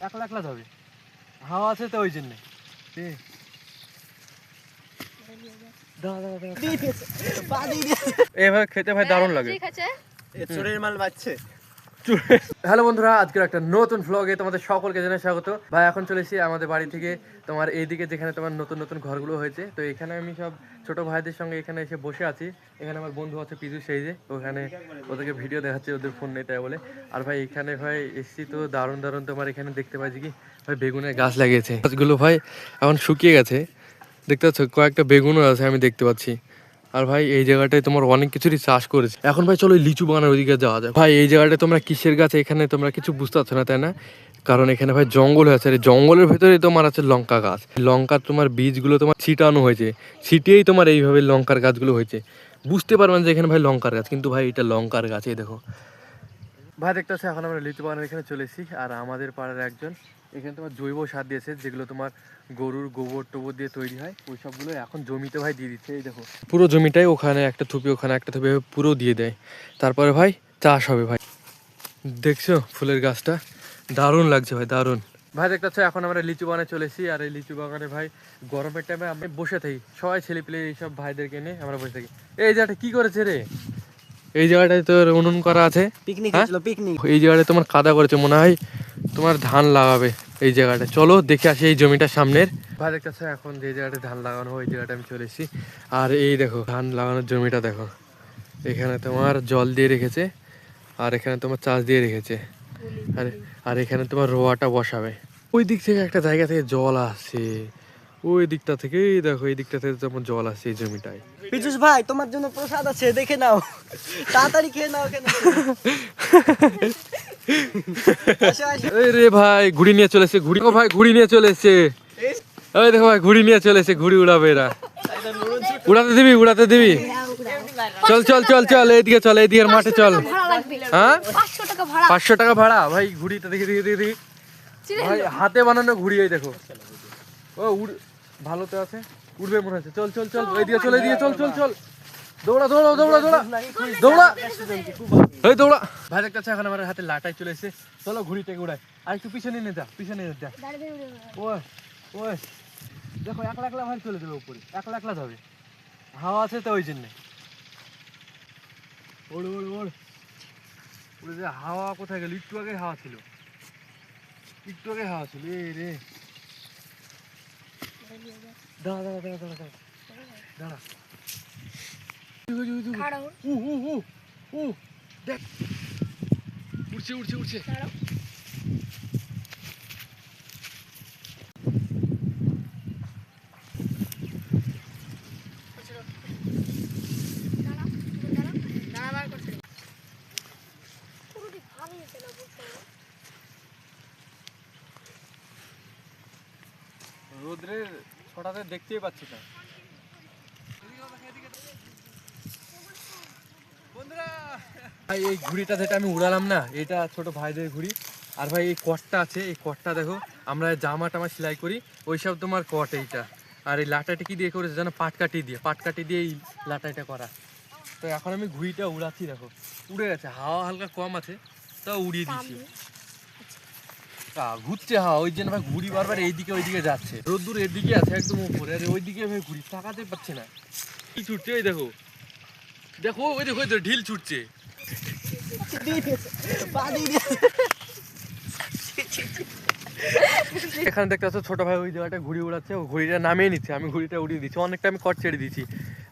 একলা একলা যাবে, হাওয়া আছে তো ওই জন্য। এভাবে খেতে ভাই দারুণ লাগে। হ্যালো বন্ধুরা, আজকের একটা নতুন ভ্লগে তোমাদের সকলকে জানাই স্বাগত। ভাই এখন চলেছি আমাদের বাড়ি থেকে তোমার এইদিকে, যেখানে তোমার নতুন নতুন ঘরগুলো হয়েছে। তো এখানে আমি সব ছোট ভাইদের সঙ্গে এখানে এসে বসে আছি। এখানে আমার বন্ধু আছে পিজু, সেই যে ওখানে ওদেরকে ভিডিও দেখাচ্ছে, ওদের ফোন নেই তাই বলে। আর ভাই এখানে ভাই এসছি তো দারুণ দারুণ তোমার এখানে দেখতে পাচ্ছি কি ভাই বেগুনের গাছ লাগিয়েছে। গাছগুলো ভাই এখন শুকিয়ে গেছে, দেখতে পাচ্ছ কয়েকটা বেগুনও আছে আমি দেখতে পাচ্ছি। আর ভাই এই জায়গাটায় তোমার অনেক কিছুরই চাষ করেছে। এখন ভাই চলো লিচু বাগানের ওইদিকে যাওয়া যায়। ভাই এই জায়গাটায় তোমরা কিসের গাছ, এখানে তোমরা কিছু বুঝতে পারছো না তাই না? কারণ এখানে ভাই জঙ্গল হয়েছে, আর জঙ্গলের ভেতরে তোমার আছে লঙ্কা গাছ। লঙ্কার তোমার বীজগুলো তোমার ছিটানো হয়েছে, ছিটিয়েই তোমার এইভাবে লঙ্কার গাছগুলো হয়েছে। বুঝতে পারবেন যে এখানে ভাই লঙ্কার গাছ, কিন্তু ভাই এটা লঙ্কার গাছ। এই দেখো ভাই, দেখতে পাচ্ছি এখন আমরা লিচু বাগানের এখানে চলে এসেছি। আর আমাদের পাড়ার একজন এখানে তোমার জৈব সার দিয়েছে, যেগুলো তোমার গরুর গোবর টোবর দিয়ে তৈরি হয়, ওই সবগুলো এখন জমিতে ভাই দিয়ে দিচ্ছে। এই দেখো পুরো জমিটাই, ওখানে একটা থুপি ওখানে একটা থুপি পুরো দিয়ে দেয়, তারপরে ভাই চাষ হবে। ভাই দেখছো ফুলের গাছটা দারুণ লাগছে ভাই, দারুণ। ভাই দেখতে পাচ্ছ এখন আমরা লিচু বাগানে চলে এসেছি। আর এই লিচু বাগানে ভাই গরমের টাইমে আমি বসে থাকি, সবাই ছেলে পেলে এইসব ভাইদেরকে নিয়ে আমরা বসে থাকি। এই জায়গাটা কি করেছে রে, এই জায়গাটায় তোর উনুন করা আছে, পিকনিক। এই জায়গাটায় তোমার কাদা করেছে, মনে হয় তোমার ধান লাগাবে এই জায়গাটা। চলো দেখে আসি এই জমিটা সামনের। ভাই দেখতেছে এখন যে জায়গাটায় ধান লাগানো হয়, এই জায়গাটা আমি চলে এসেছি। আর এই দেখো ধান লাগানোর জমিটা দেখো, এখানে তোমার জল দিয়ে রেখেছে, আর এখানে তোমার চাষ দিয়ে রেখেছে। আর এখানে তোমার রোয়াটা বসাবে। ওই দিক থেকে একটা জায়গা থেকে জল আসছে, ওই দিকটা থেকে দেখো, এই দিকটা থেকে যেমন জল আসছে এই জমিটায়। পিজুস ভাই, তোমার জন্য প্রসাদ আছে, দেখে নাও, তাড়াতাড়ি খেয়ে নাও। কেন এই রে ভাই ঘুড়ি নিয়ে চলেছে, ঘুড়ি ভাই ঘুড়ি নিয়ে চলেছে। এই দেখো ভাই ঘুড়ি নিয়ে চলেছে, ঘুড়ি উড়াবে এরা। উড়াতে দিবি, উড়াতে দিবি? চল চল চল চল, এইদিকে চল, এইদিকে মাঠে চল। হ্যাঁ 500 টাকা ভাড়া? ভাই ঘুড়িটা দেখি দেখি দেখি দেখি ভাই, হাতে বানানো ঘুড়ি। এই দেখো ও ভালো তো আছে, উড়বে মনে হচ্ছে। চল চল চল, এইদিকে চল, এইদিকে চল চল চল, দৌড়া দৌড়া দৌড়া দৌড়া দৌড়া, এই দৌড়া। ভাই দেখতে এখন আমার হাতে লাটাই চলে এসেছে, চলো ঘুড়িটাকে উড়াই। আর একটু পিছনে নিয়ে যা, পিছনে নিয়ে যা। ওই ওই দেখো একলা একলা ভাই চলে যাবে উপরে, একলা একলা যাবে, হাওয়া আছে তো ওই জন্যে। ওড় ওড় ওড় ওড়ে যে, হাওয়া কোথায় গেল? একটু আগে হাওয়া ছিল, একটু আগে হাওয়া ছিল। এ রে দাঁড়া দাঁড়া দাঁড়া দাঁড়া দাঁড়া দাঁড়া, দেখ উড়ছে উড়ছে উড়ছে। রোদ্রের ছটাতে দেখতেই পাচ্ছি না। ভাই এই ঘুড়িটা যেটা আমি উড়ালাম না, এটা ছোট ভাইদের ঘুড়ি। আর ভাই এই কটটা আছে, এই কটটা দেখো, আমরা জামা টামা সেলাই করি ওইসব তোমার কট এইটা। আর এই লাটাইটা কি দিয়ে করেছে জানো? পাটকাঠি দিয়ে এই লাটাইটা করা। তো এখন আমি ঘুড়িটা উড়াচ্ছি, দেখো উড়ে গেছে, হাওয়া হালকা কম আছে তাও উড়িয়ে দিচ্ছি। ঘুরছে হাওয়া, ওই জন্য ভাই ঘুড়ি বারবার এইদিকে ওইদিকে যাচ্ছে। রোদ্দুর এদিকে আছে একদম উপরে, আর ওইদিকে ভাই ঘুড়ি তাকাতে পারছে না। কি ছুটছে ওই দেখো, দেখো ওই দেখো ঢিল ছুটছে। এখানে দেখতে পাচ্ছ ছোট ভাই ওই জায়গাটা ঘুড়ি উড়াচ্ছে, ও ঘুড়িটা নামিয়ে নিচ্ছে, আমি ঘুড়িটা উড়িয়ে দিচ্ছি। অনেকটা আমি কট ছেড়ে দিচ্ছি।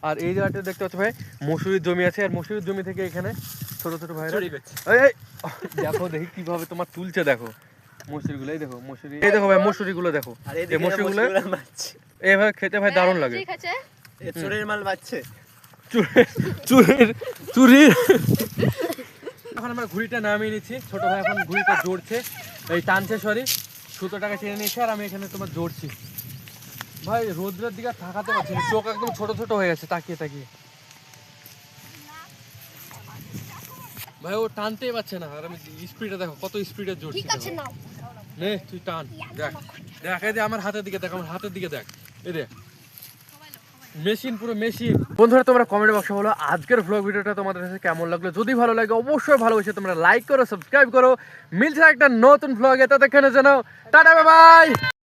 আর এই জায়গাটা দেখতে পাচ্ছ ভাই মসুরির জমি আছে, আর মসুরির জমি থেকে এখানে ছোট ছোট ভাই দেখো, দেখি কিভাবে তোমার তুলছে। দেখো মসুরিগুলো, এই দেখো মসুরি, এই দেখো ভাই মসুরিগুলো দেখো, এই মসুরিগুলো এইভাবে খেতে ভাই দারুণ লাগে। চুরির মাল বাজছে, চুরির। এখন আমরা ঘুড়িটা নামিয়ে নিচ্ছি, ছোট ভাই এখন ঘুড়িটা জোড়ছে, এই টানছে, সরি সুতোটাকে টেনে নিয়েছে, আর আমি এখানে তোমার জোড়ছি। ভাই রোদ্রের দিকে থাকাতে পারছি না, চোখ একদম ছোট ছোট হয়ে গেছে তাকিয়ে তাকিয়ে। ভাই ও টানতেই পারছে না, আর আমি স্পিডে দেখো কত স্পিডে জোড়ছি। নে তুই টান, দেখ দেখ, এই যে আমার হাতের দিকে দেখ, আমার হাতের দিকে দেখ, এই দেখ মেশিন, পুরো মেশিন। বন্ধুরা তোমরা কমেন্ট বক্সে বলো আজকের ভ্লগ ভিডিওটা তোমাদের কাছে কেমন লাগলো। যদি ভালো লাগে অবশ্যই ভালোবেসে তোমরা লাইক করো, সাবস্ক্রাইব করো। মিলছে একটা নতুন ভ্লগে, ততক্ষণে জানাও টাটা, বাই বাই।